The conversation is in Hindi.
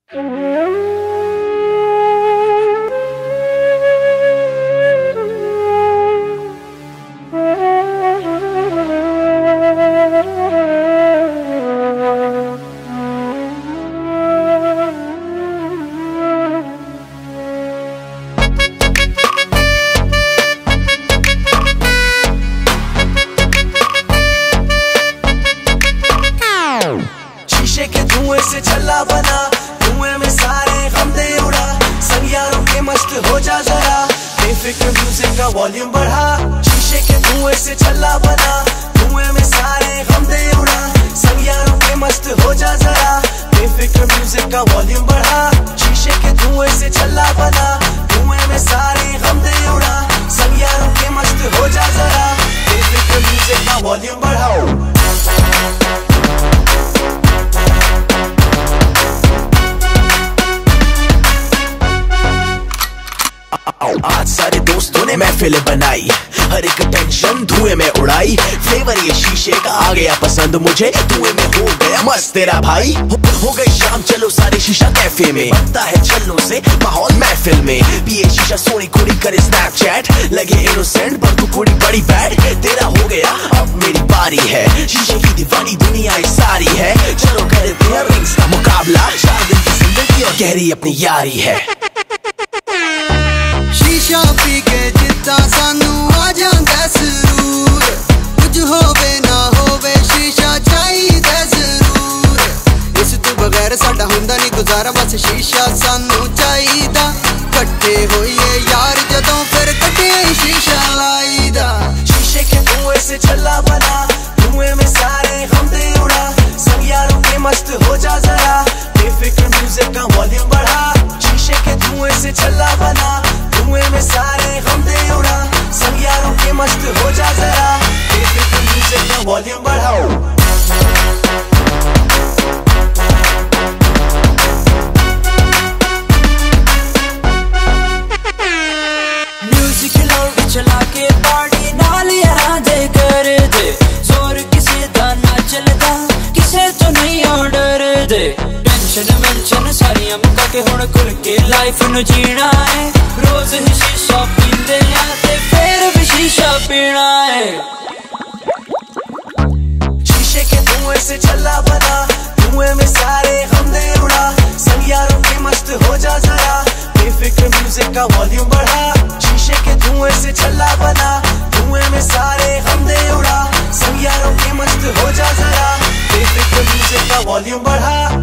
शीशे के धुएं से छल्ला बना, धुएं में सारे गम दे उड़ा, संग यारों के मस्त हो जा जरा, बेफिक्र म्यूजिक का वॉल्यूम बढ़ा। शीशे के धुएं से छल्ला बना, धुएं में सारे गम दे उड़ा, संग यारों के मस्त हो जा जरा, बेफिक्र म्यूजिक का वॉल्यूम बढ़ा। शीशे के धुएं से छल्ला बना, धुएं में सारे गम दे उड़ा, संग यारों के मस्त हो जा जरा, बेफिक्र म्यूजिक का वॉल्यूम बढ़ाओ। आज सारे दोस्तों ने महफिल बनाई, हर एक टेंशन धुएं में उड़ाई, फ्लेवर ये शीशे का आ गया पसंद मुझे, धुएं में हो गया मस्त तेरा भाई। हो गई शाम चलो सारे शीशा कैफे में, बनता है छल्लों से माहौल महफिल में, पिए शीशा सोनी कुड़ी करे स्नैपचैट, लगे इनोसेंट पर तू कुड़ी बड़ी बैड, तेरा हो गया अब मेरी बारी है, शीशे की दीवानी दुनिया ये सारी है, चलो करते हैं रिंग्स का मुकाबला, 4 दिन की जिंदगी और गहरी अपनी यारी है। शीशा पी के जिद्दा सानू आ जांदा सुरूर, कुछ होवे ना होवे शीशा चाहिदा जरूर, इस तू बगैर साडा हुंदा नहीं गुजारा, बस शीशा सानू चाहिदा, कट्ठे होइए यार जदों फिर कट्ठे शीशा लाईदा। शीशे के धुएं से छल्ला बना, धुएं में सारे गम दे उड़ा, संग यारों के मस्त हो जा जरा, बेफिक्र म्यूजिक का वॉल्यूम बढ़ा। शीशे के धुएं से छल्ला बना, धुएं में सारे गम दे उड़ा, संग यारों के मस्त हो जा जरा, बेफिक्र म्यूजिक का वॉल्यूम बढ़ाओ। म्यूजिक लाउड चला के पार्टी नाल यारां दे कर दे, जोर किसे दा ना चलदा, किसे तो नहीं ऑर्डर दे, टेंशन मेंशन सारियां मुका के हुण खुल के लाइफ नु जीना है, रोज ही शीशा पींदे आ ते फिर भी शीशा पीना है। शीशे के धुएं से छल्ला बना, धुएं में सारे गम दे उड़ा, संग यारों के मस्त हो जा जरा, बेफिक्र म्यूजिक का वॉल्यूम बढ़ा। शीशे के धुएं से छल्ला बना, धुएं में सारे गम दे उड़ा, संग यारों के मस्त हो जा जरा, बेफिक्र म्यूजिक का वॉल्यूम बढ़ा।